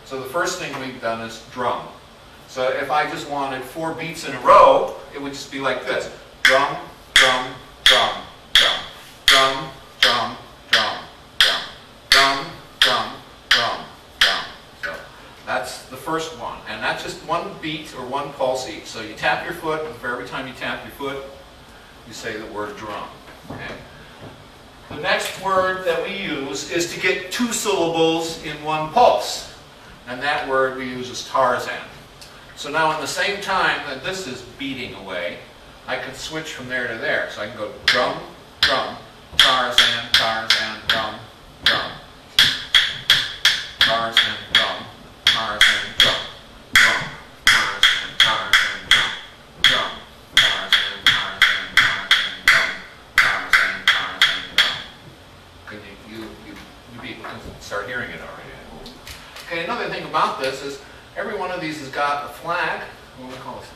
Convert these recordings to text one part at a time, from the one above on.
So the first thing we've done is drum. So if I just wanted 4 beats in a row, it would just be like this. Drum, drum, drum, drum, drum, drum, drum, drum, drum, drum, drum, drum. So that's the first one. And that's just 1 beat or 1 pulse each. So you tap your foot, and for every time you tap your foot, you say the word drum. Okay? The next word that we use is to get 2 syllables in 1 pulse. And that word we use is Tar-zan. So now in the same time that this is beating away, I can switch from there to there. So I can go drum, drum, Tar-zan, Tar-zan, drum, drum. Tar-zan, drum, Tar-zan, drum, drum. Tar-zan, Tar-zan, drum, drum. Tar-zan, Tar-zan, Tar-zan, drum. Tar-zan, Tar-zan, drum. Can you people can start hearing it already. Okay, another thing about this is every one of these has got a flag. What do we call it?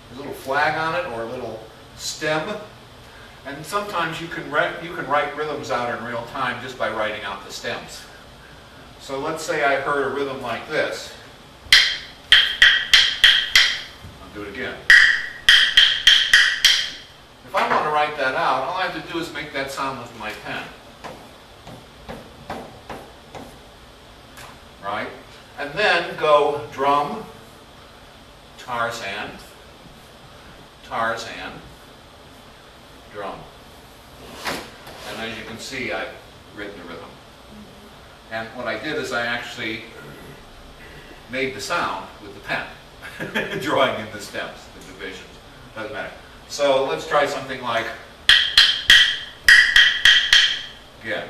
There's a little flag on it or a little stem. And sometimes you can write rhythms out in real time just by writing out the stems. So let's say I heard a rhythm like this. I'll do it again. If I want to write that out, all I have to do is make that sound with my pen. Right? And then go drum, Tar-zan, Tar-zan, drum. And as you can see, I've written the rhythm. And what I did is I actually made the sound with the pen, drawing in the stems, the divisions. Doesn't matter. So let's try something like, again.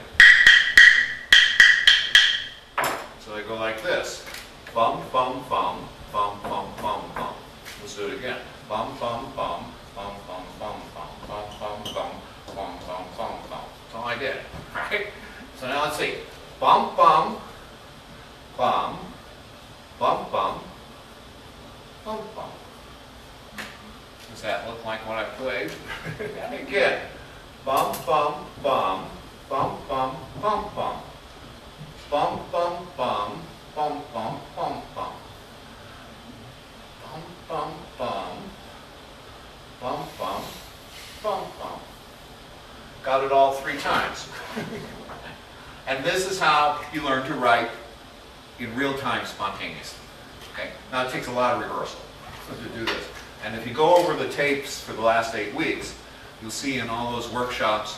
So they go like this. Bum, bum, bum, bum, bum, bum, bum. Let's do it again. Bum, bum, bum, bum, bum, bum, bum, bum, bum, bum, bum, bum, bum, bum. That's all I did, right? So now let's see. Bum, bum, bum, bum, bum, bum, bum. Does that look like what I played? Again. Bum, bum, bum, bum, bum, bum, bum. Bum, bum, bum, bum, bum, bum, bum. Bum, bum, bum, bum, bum, bum, bum. Got it all 3 times. And this is how you learn to write in real time spontaneously. Okay? Now it takes a lot of rehearsal to do this. And if you go over the tapes for the last 8 weeks, you'll see in all those workshops,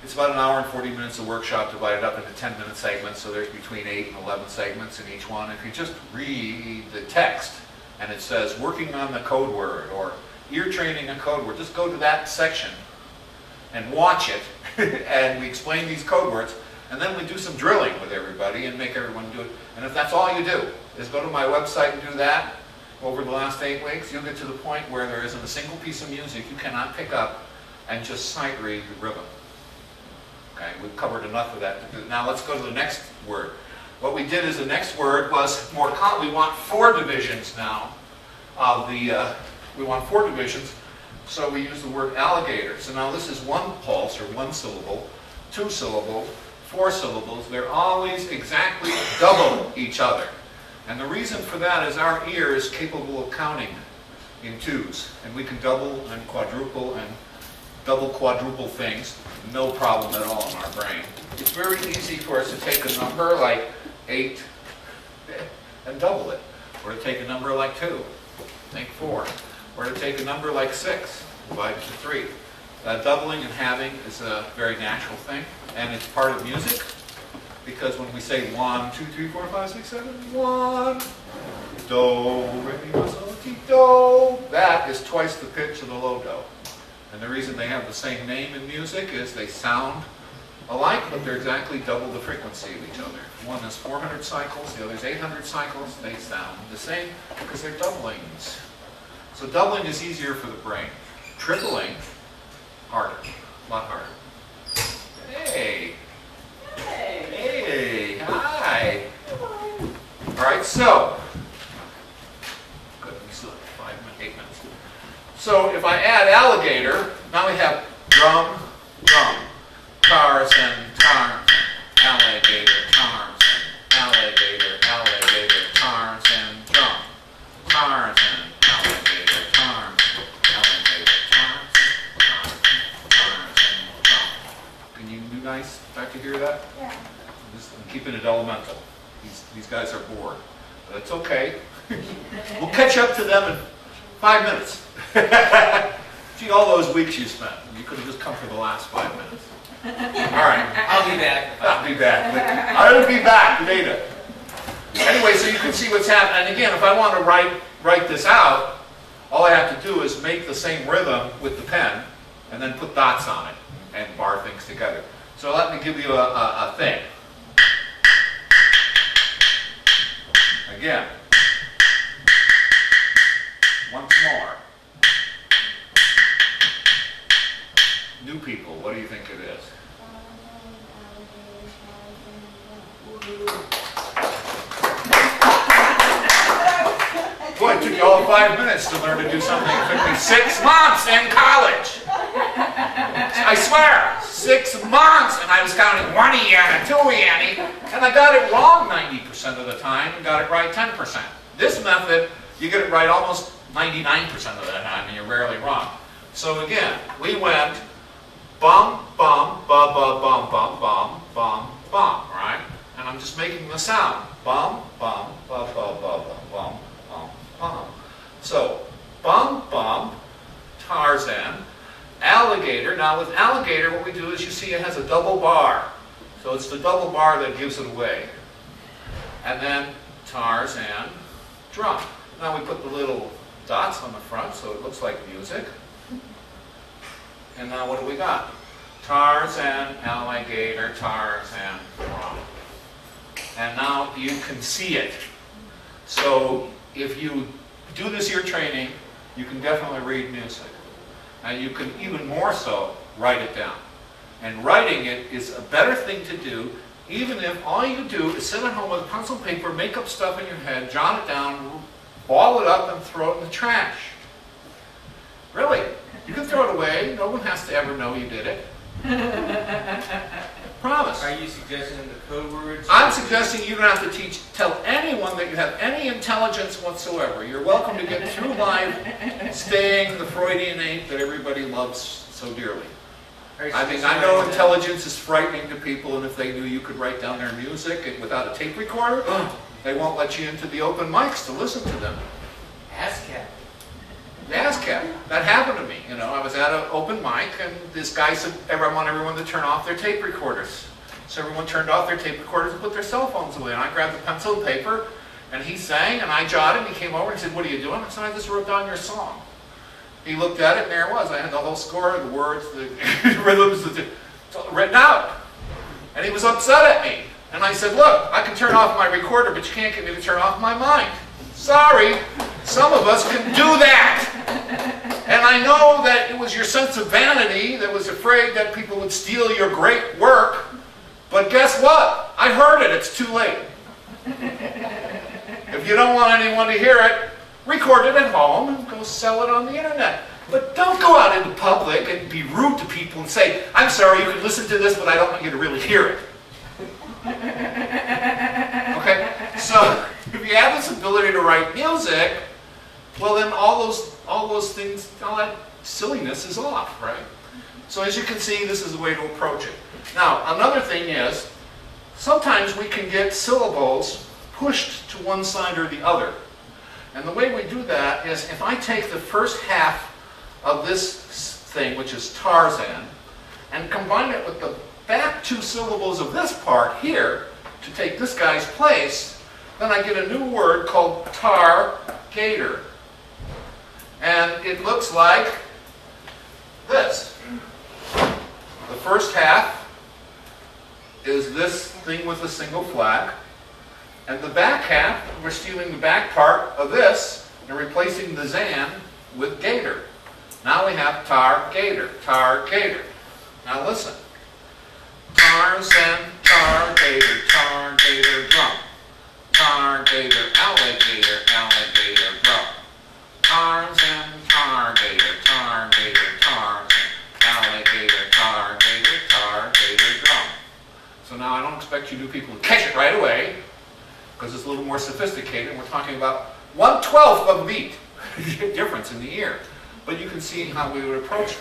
it's about an hour and 40 minutes of workshop divided up into 10-minute segments, so there's between 8 and 11 segments in each one. If you just read the text and it says working on the code word or ear training a code word, just go to that section and watch it and we explain these code words and then we do some drilling with everybody and make everyone do it. And if that's all you do is go to my website and do that over the last 8 weeks, you'll get to the point where there isn't a single piece of music you cannot pick up and just sight read the rhythm. Okay, we've covered enough of that to do. Now let's go to the next word. What we did is the next word was more we want 4 divisions now of the, we want 4 divisions, so we use the word alligator. So now this is 1 pulse or 1 syllable, 2 syllables, 4 syllables. They're always exactly double each other. And the reason for that is our ear is capable of counting in 2s. And we can double and quadruple and double, quadruple things, no problem at all in our brain. It's very easy for us to take a number like 8 and double it, or to take a number like 2, think 4, or to take a number like 6, divide it to 3. Doubling and halving is a very natural thing, and it's part of music, because when we say 1, 2, 3, 4, 5, 6, 7, 1, do, re, mi, fa, sol, la, ti, do, that is twice the pitch of the low do. And the reason they have the same name in music is they sound alike, but they're exactly double the frequency of each other. One is 400 cycles, the other is 800 cycles. They sound the same because they're doublings. So doubling is easier for the brain. Tripling, harder, a lot harder. Hey! Hey! Hey! Hi! All right, so, good, we still have 8 minutes. So if I add alligator, now we have drum, drum, Tar-zan, Tar-zan, alligator, Tar-zan, alligator, alligator, These guys are bored. But it's okay. We'll catch up to them in 5 minutes. Gee, all those weeks you spent. You could have just come for the last 5 minutes. All right. I'll be back. I'll be back. I'll be back later. Anyway, so you can see what's happening. And again, if I want to write this out, all I have to do is make the same rhythm with the pen and then put dots on it and bar things together. So let me give you a thing. Again. Once more. New people, what do you think it is? Boy, it took you all 5 minutes to learn to do something. It took me 6 months in college. I swear, 6 months, and I was counting 1 yen and 2 yen, and I got it wrong 90% of the time and got it right 10%. This method, you get it right almost 99% of the time, and you're rarely wrong. So again, we went bum, bum, ba, ba, bum, bum, bum, bum, bum, right? And I'm just making the sound. Bum, bum, ba, ba, ba, ba, bum, bum, bum. So, bum, bum, Tarzan, alligator. Now with alligator, what we do is you see it has a double bar. So it's the double bar that gives it away. And then Tarzan, drum. Now we put the little dots on the front so it looks like music. And now what do we got? Tar-zan, alligator, Tarzan, drum. And now you can see it. So if you do this year training, you can definitely read music. And you can even more so write it down. And writing it is a better thing to do, even if all you do is sit at home with pencil and paper, make up stuff in your head, jot it down, ball it up, and throw it in the trash. Really. You can throw it away. No one has to ever know you did it. Promise. Are you suggesting the code words? I'm suggesting you don't have to tell anyone that you have any intelligence whatsoever. You're welcome to get through life staying the Freudian ape that everybody loves so dearly. I mean, I know intelligence is frightening to people, and if they knew you could write down their music and without a tape recorder, they won't let you into the open mics to listen to them. ASCAP. ASCAP. That happened to me. You know, I was at an open mic, and this guy said, I want everyone to turn off their tape recorders. So everyone turned off their tape recorders and put their cell phones away. And I grabbed the pencil and paper, and he sang, and I jotted, and he came over and said, what are you doing? I said, I just wrote down your song. He looked at it, and there it was. I had the whole score, the words, the rhythms, written out. And he was upset at me. And I said, look, I can turn off my recorder, but you can't get me to turn off my mind. Sorry, some of us can do that. And I know that it was your sense of vanity that was afraid that people would steal your great work. But guess what? I heard it. It's too late. If you don't want anyone to hear it, record it at home and go sell it on the internet. But don't go out into public and be rude to people and say, I'm sorry, you can listen to this, but I don't want you to really hear it. Okay? So, if you have this ability to write music, well then all those things, all that silliness is off, right? So as you can see, this is a way to approach it. Now, another thing is, sometimes we can get syllables pushed to one side or the other. And the way we do that is, if I take the first half of this thing, which is Tarzan, and combine it with the back 2 syllables of this part here, to take this guy's place, then I get a new word called tar-gator. And it looks like this. The first half is this thing with a single flag. And the back half, we're stealing the back part of this and replacing the zan with gator. Now we have tar-gator, tar-gator. Now listen. Tar-zan, tar-gator, tar-gator, drum. Tar-gator, alligator, alligator, drum. Tar-zan, tar-gator, tar-gator, Tarzan. Alligator, tar-gator, tar-gator, drum. So now I don't expect you new people to catch it right away, because it's a little more sophisticated. We're talking about 1/12 of a beat difference in the ear. But you can see how we would approach